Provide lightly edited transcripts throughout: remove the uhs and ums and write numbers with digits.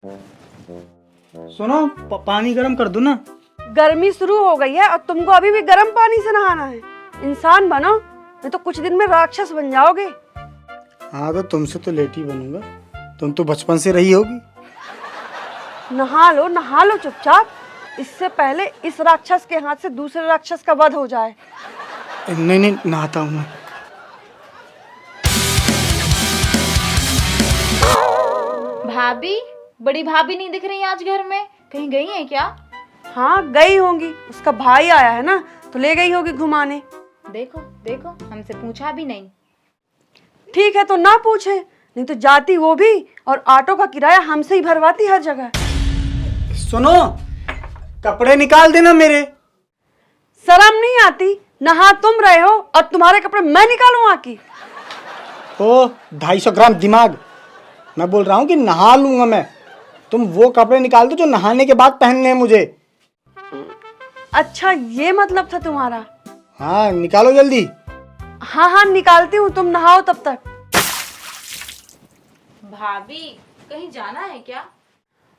सुनो पानी गर्म कर दो ना। गर्मी शुरू हो गई है और तुमको अभी भी गर्म पानी से नहाना है। इंसान बनो, नहीं तो कुछ दिन में राक्षस बन जाओगे। हाँ तो तुमसे तो लेट ही बनूंगा, तुम तो बचपन से रही होगी। नहा लो चुपचाप, इससे पहले इस राक्षस के हाथ से दूसरे राक्षस का वध हो जाए। नहीं नहीं, नहाता हूँ मैं। भाभी, बड़ी भाभी नहीं दिख रही आज घर में, कहीं गई हैं क्या? हाँ गई होंगी, उसका भाई आया है ना तो ले गई होगी घुमाने। देखो देखो, हमसे पूछा भी नहीं। ठीक है तो ना पूछे, नहीं तो जाती वो भी और ऑटो का किराया हमसे ही भरवाती हर जगह। सुनो, कपड़े निकाल देना मेरे। शर्म नहीं आती? नहा तुम रहे हो और तुम्हारे कपड़े मैं निकालूं आकी? ओ 250 ग्राम दिमाग, मैं बोल रहा हूँ कि नहा लूंगा मैं। तुम वो कपड़े निकाल दो जो नहाने के बाद पहनने हैं मुझे। अच्छा ये मतलब था तुम्हारा? हाँ निकालो जल्दी। हाँ निकालती हूँ, तुम नहाओ तब तक। भाभी, कहीं जाना है क्या?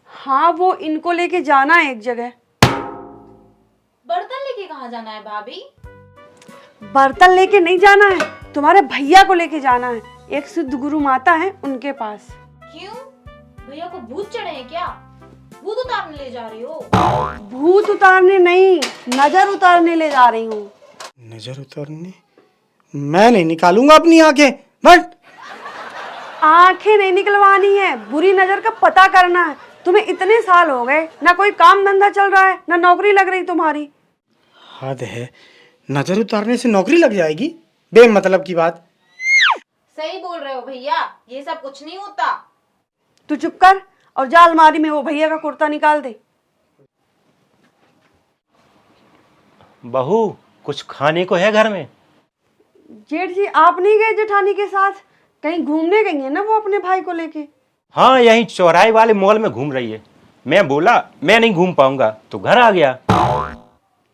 हाँ वो इनको लेके जाना है एक जगह। बर्तन लेके कहाँ जाना है भाभी? बर्तन लेके नहीं जाना है, तुम्हारे भैया को लेके जाना है। एक सिद्ध गुरु माता है उनके पास। क्यों? भैया को भूत चढ़े हैं क्या? भूत उतारने ले जा रही हो? भूत उतारने नहीं, नजर उतारने ले जा रही हूँ। नजर उतारने? मैं नहीं निकालूंगा अपनी आंखें, बट आंखें नहीं निकलवानी है, बुरी नजर का पता करना है। तुम्हें इतने साल हो गए, ना कोई काम धंधा चल रहा है, ना नौकरी लग रही तुम्हारी। हद है, नजर उतारने से नौकरी लग जाएगी? बेमतलब की बात। सही बोल रहे हो भैया, ये सब कुछ नहीं होता। तू चुप कर और जा अलमारी में वो भैया का कुर्ता निकाल दे। बहू, कुछ खाने को है घर में? जेठ जी आप नहीं गए जेठानी के साथ? कहीं घूमने गई है ना वो अपने भाई को लेके? हाँ, यहीं चौराहे वाले मॉल में घूम रही है। मैं बोला मैं नहीं घूम पाऊंगा तो घर आ गया।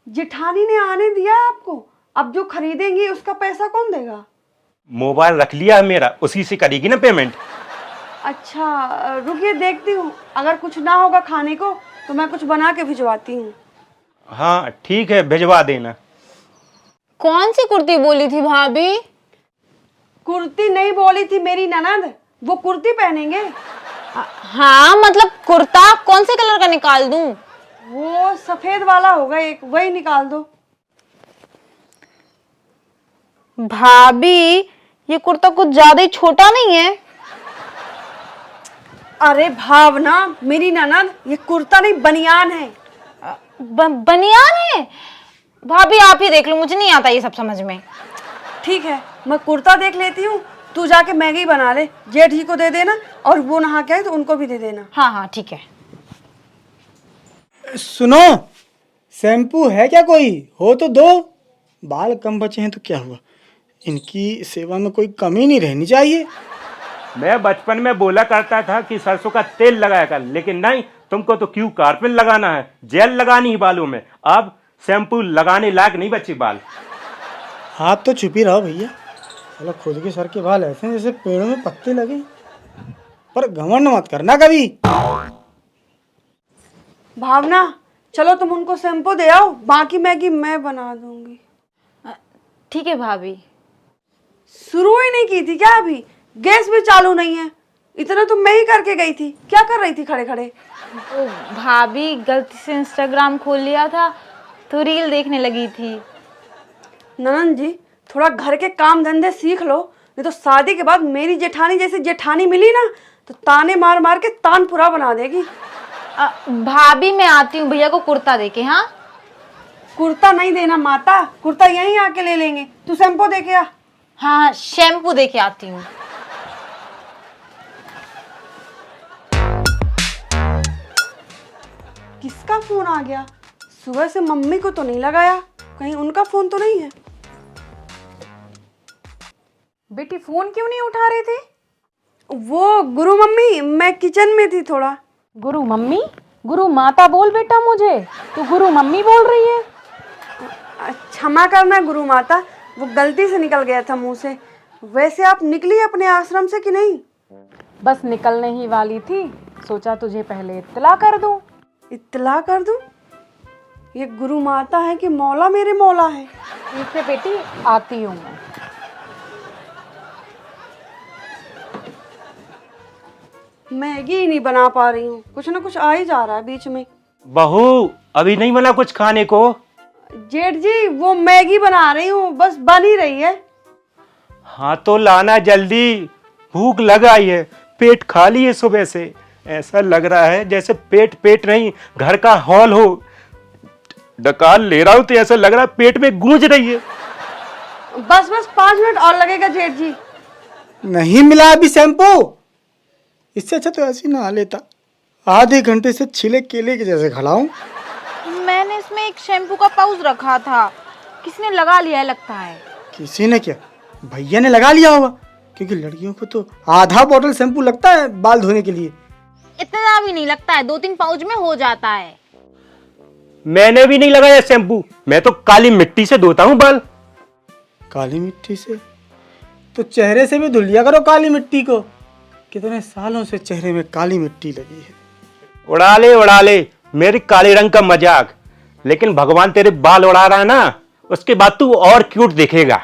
जेठानी ने आने दिया है आपको? अब जो खरीदेंगी उसका पैसा कौन देगा? मोबाइल रख लिया है मेरा, उसी से करेगी ना पेमेंट। अच्छा रुकिए देखती हूँ, अगर कुछ ना होगा खाने को तो मैं कुछ बना के भिजवाती हूँ। हाँ ठीक है, भिजवा देना। कौन सी कुर्ती बोली थी भाभी? कुर्ती नहीं बोली थी मेरी ननद, वो कुर्ती पहनेंगे। हाँ मतलब कुर्ता कौन से कलर का निकाल दूं? वो सफेद वाला होगा एक, वही निकाल दो। भाभी, ये कुर्ता कुछ ज्यादा ही छोटा नहीं है? अरे भावना मेरी ननद, ये कुर्ता नहीं बनियान है। बनियान है? भाभी आप ही देख लो, मुझे नहीं आता ये सब समझ में। ठीक है मैं कुर्ता देख लेती हूँ, तू जाके मैगी बना ले, जेठ जी को दे देना और वो नहा के आए तो उनको भी दे देना। हाँ ठीक है। सुनो, शैम्पू है क्या कोई? हो तो दो। बाल कम बचे हैं तो क्या हुआ, इनकी सेवा में कोई कमी नहीं रहनी चाहिए। मैं बचपन में बोला करता था कि सरसों का तेल लगाया कर, लेकिन नहीं, तुमको तो क्यों कार्पिन लगाना है, जेल लगानी है बालों में। अब शैम्पू लगाने लायक नहीं बचे बाल। आप तो चुप ही रहो भैया, चलो खुद के सर के बाल ऐसे हैं जैसे पेड़ों में पत्ते लगे। पर घमंड मत करना कभी। भावना चलो तुम उनको शैम्पू दे आओ, बाकी मैगी मैं बना दूंगी। ठीक है भाभी। शुरू ही नहीं की थी क्या अभी? गैस भी चालू नहीं है, इतना तो मैं ही करके गई थी। क्या कर रही थी खड़े खड़े? ओ भाभी, गलती से इंस्टाग्राम खोल लिया था तो रील देखने लगी थी। ननन जी थोड़ा घर के काम धंधे सीख लो, नहीं तो शादी के बाद मेरी जेठानी जैसी जेठानी मिली ना तो ताने मार मार के तानपुरा बना देगी। भाभी मैं आती हूँ भैया को कुर्ता देके। हाँ कुर्ता नहीं देना माता, कुर्ता यहीं आके ले लेंगे। तू शैम्पू दे के आ। हाँ शैम्पू देके आती हूँ। किसका फोन आ गया? सुबह से मम्मी को तो नहीं लगाया, कहीं उनका फोन तो नहीं है? बेटी फोन क्यों नहीं उठा रहे थे? वो गुरु मम्मी, मैं किचन में थी थोड़ा। गुरु मम्मी? गुरु माता बोल बेटा मुझे, तू गुरु मम्मी बोल रही है। क्षमा करना गुरु माता, वो गलती से निकल गया था मुंह से। वैसे आप निकली अपने आश्रम से कि नहीं? बस निकलने ही वाली थी सोचा तुझे पहले इत्तला कर दूं। इत्तला कर दूं? ये गुरु माता है कि मौला मेरे मौला है? ठीक है बेटी, आती हूँ मैं। मैगी ही नहीं बना पा रही हूँ, कुछ ना कुछ आ ही जा रहा है बीच में। बहू अभी नहीं बना कुछ खाने को? जेठ जी वो मैगी बना रही हूँ, बस बन ही रही है। हाँ तो लाना जल्दी, भूख लग आई है, पेट खाली है सुबह से। ऐसा लग रहा है जैसे पेट पेट नहीं घर का हॉल हो। डकार ले रहा हूं तो ऐसा लग रहा है पेट में गूंज रही है। बस बस 5 मिनट और लगेगा जेठ जी। नहीं मिला अभी शैम्पू? इससे अच्छा तो ऐसे ही नहा लेता। आधे घंटे से छिले केले के जैसे खड़ा हूं। मैंने इसमें एक शैम्पू का पाउच रखा था, किसने लगा लिया है लगता है। किसी ने क्या? भैया ने लगा लिया होगा, क्योंकि लड़कियों को तो आधा बोतल शैम्पू लगता है बाल धोने के लिए। इतना भी नहीं लगता है, 2-3 पाउच में हो जाता है। मैंने भी नहीं लगाया शैम्पू, मैं तो काली मिट्टी से धोता हूँ बाल। काली मिट्टी से? तो चेहरे से भी धुल लिया करो काली मिट्टी को। कितने सालों से चेहरे में काली मिट्टी लगी है। उड़ा ले मेरी काले रंग का मजाक, लेकिन भगवान तेरे बाल उड़ा रहा है ना, उसके बाद तू और क्यूट दिखेगा।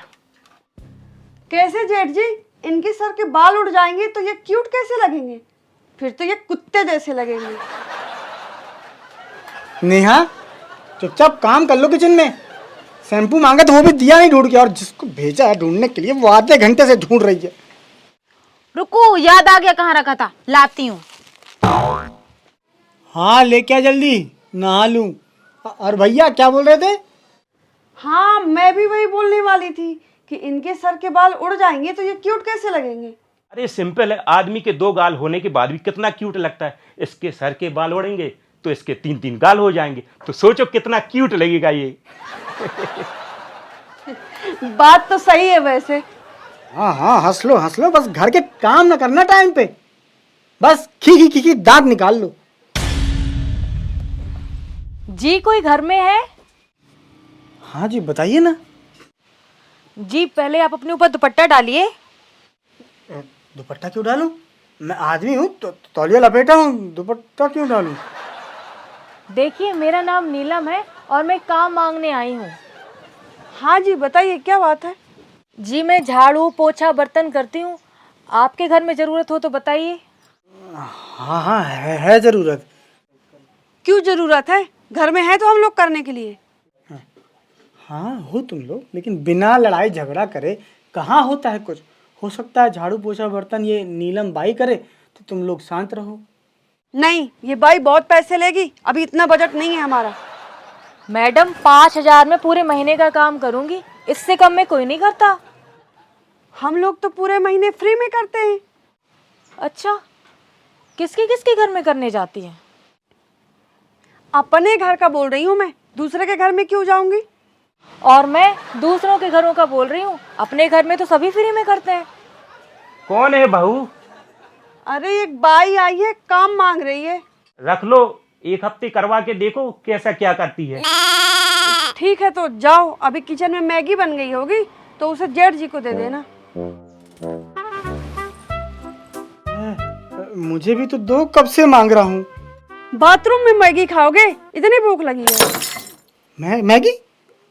कैसे जेठ जी? इनके सर के बाल उड़ जाएंगे तो ये क्यूट कैसे लगेंगे? फिर तो ये कुत्ते जैसे लगेंगे। नेहा चुपचाप काम कर लो किचन में। शैम्पू मांगा तो वो भी दिया नहीं ढूंढ के, और जिसको भेजा है ढूंढने के लिए वो आधे घंटे से ढूंढ रही है। रुको, याद आ गया कहाँ रखा था, लाती हूँ। हाँ लेके आ जल्दी, नहा लूं। और भैया क्या बोल रहे थे? हाँ मैं भी वही बोलने वाली थी कि इनके सर के बाल उड़ जाएंगे तो ये क्यूट कैसे लगेंगे। अरे सिंपल है, आदमी के 2 गाल होने के बाद भी कितना क्यूट लगता है। इसके सर के बाल उड़ेंगे तो इसके 3-3 गाल हो जाएंगे, तो सोचो कितना क्यूट लगेगा ये। बात तो सही है वैसे। हाँ हाँ हंस लो, बस घर के काम ना करना टाइम पे। बस खी दांत निकाल लो। जी कोई घर में है? हाँ जी बताइए ना। जी पहले आप अपने ऊपर दुपट्टा डालिए। दुपट्टा क्यों डालूं? मैं आदमी हूँ तो तौलिया लपेटा हूँ, दुपट्टा क्यों डालूं? देखिए मेरा नाम नीलम है और मैं काम मांगने आई हूँ। हाँ जी बताइए क्या बात है। जी मैं झाड़ू पोछा बर्तन करती हूँ, आपके घर में ज़रूरत हो तो बताइए। हाँ है ज़रूरत। क्यों जरूरत है? घर में है तो हम लोग करने के लिए। हाँ हो तुम लोग, लेकिन बिना लड़ाई झगड़ा करे कहाँ होता है कुछ। हो सकता है झाड़ू पोछा बर्तन ये नीलम बाई करे तो तुम लोग शांत रहो। नहीं ये बाई बहुत पैसे लेगी, अभी इतना बजट नहीं है हमारा। मैडम 5,000 में पूरे महीने का काम करूँगी, इससे कम में कोई नहीं करता। हम लोग तो पूरे महीने फ्री में करते हैं। अच्छा, किसके घर में करने जाती हैं? अपने घर का बोल रही हूँ मैं, दूसरे के घर में क्यों जाऊंगी। और मैं दूसरों के घरों का बोल रही हूँ, अपने घर में तो सभी फ्री में करते हैं। कौन है बहू? अरे एक बाई आई है, काम मांग रही है। रख लो, 1 हफ्ते करवा के देखो कैसा क्या करती है। ठीक है तो जाओ, अभी किचन में मैगी बन गई होगी तो उसे जेठ जी को दे देना। मुझे भी तो दो, कब से मांग रहा हूँ। बाथरूम में मैगी खाओगे? इतनी भूख लगी है। मैगी?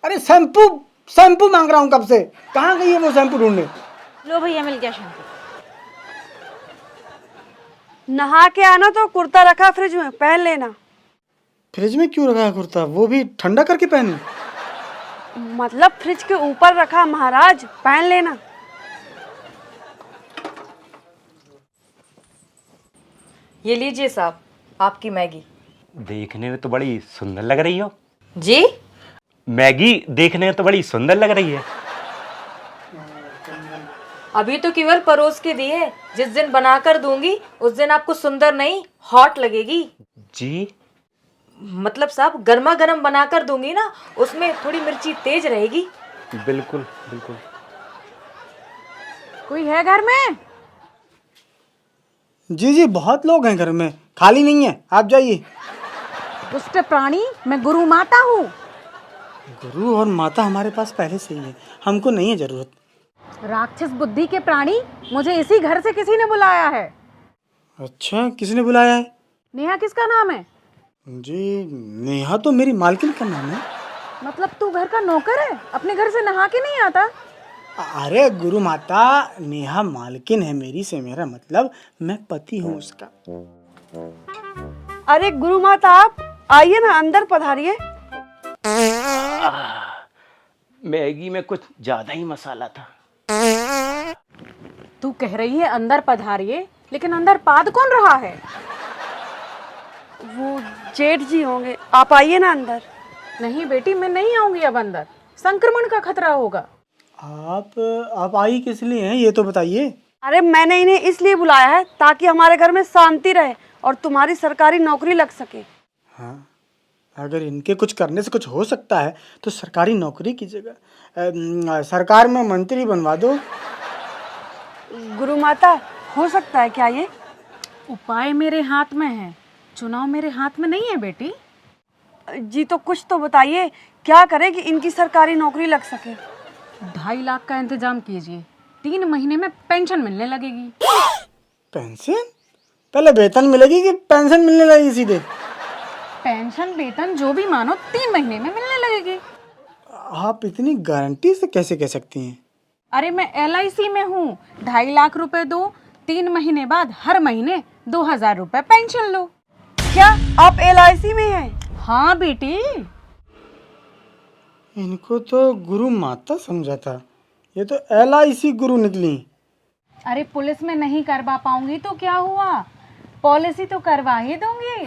अरे शैम्पू मांग रहा हूँ कब से। कहाँ गई है वो शैम्पू ढूंढने? लो भैया मिल गया शैम्पू। नहा के आना तो कुर्ता रखा फ्रिज में, पहन लेना। फ्रिज में क्यों रखा है कुर्ता? वो भी ठंडा करके पहनूं? मतलब फ्रिज के ऊपर रखा महाराज, पहन लेना। ये लीजिए साहब आपकी मैगी। देखने में तो बड़ी सुंदर लग रही हो। जी? मैगी देखने में तो बड़ी सुंदर लग रही है। अभी तो केवल परोस के दी है, जिस दिन बनाकर दूंगी उस दिन आपको सुंदर नहीं हॉट लगेगी। जी? मतलब साहब गर्मा गर्म बनाकर दूंगी ना, उसमें थोड़ी मिर्ची तेज रहेगी। बिल्कुल बिल्कुल। कोई है घर में? जी बहुत लोग हैं घर में, खाली नहीं है, आप जाइए। दुष्ट प्राणी, मैं गुरु माता हूँ। गुरु और माता हमारे पास पहले से ही है, हमको नहीं है जरूरत। राक्षस बुद्धि के प्राणी, मुझे इसी घर से किसी ने बुलाया है। अच्छा, किसने बुलाया है? नेहा किसका नाम है? जी, नेहा तो मेरी मालकिन का नाम है। मतलब तू घर का नौकर है, अपने घर से नहा के नहीं आता? अरे गुरु माता, नेहा मालकिन है मेरी, से मेरा मतलब मैं पति हूँ उसका। अरे गुरु माता, आप आइए ना, अंदर पधारिए। मैगी में कुछ ज्यादा ही मसाला था। तू कह रही है अंदर पधारिए, लेकिन अंदर पाद कौन रहा है? वो जेठ जी होंगे, आप आइए ना अंदर। नहीं बेटी, मैं नहीं आऊंगी अब अंदर, संक्रमण का खतरा होगा। आप आई किस लिए हैं, ये तो बताइए। अरे मैंने इन्हें इसलिए बुलाया है ताकि हमारे घर में शांति रहे और तुम्हारी सरकारी नौकरी लग सके। हाँ, अगर इनके कुछ करने से कुछ हो सकता है तो सरकारी नौकरी की जगह सरकार में मंत्री बनवा दो। गुरु माता, हो सकता है क्या ये? उपाय मेरे हाथ में है, चुनाव मेरे हाथ में नहीं है बेटी। जी तो कुछ तो बताइए, क्या करें कि इनकी सरकारी नौकरी लग सके? 2.5 लाख का इंतजाम कीजिए, 3 महीने में पेंशन मिलने लगेगी। पेंशन? पहले वेतन मिलेगी कि पेंशन मिलने लगेगी सीधे? पेंशन वेतन जो भी मानो 3 महीने में मिलने लगेगी। आप इतनी गारंटी से कैसे कह सकती हैं? अरे मैं LIC में हूँ, 2.5 लाख रुपए दो, 3 महीने बाद हर महीने 2,000 रुपए पेंशन लो। क्या आप LIC में हैं? हाँ बेटी। इनको तो गुरु माता समझा था, ये तो LIC गुरु निकली। अरे पुलिस में नहीं करवा पाऊंगी तो क्या हुआ, पॉलिसी तो करवा ही दूंगी।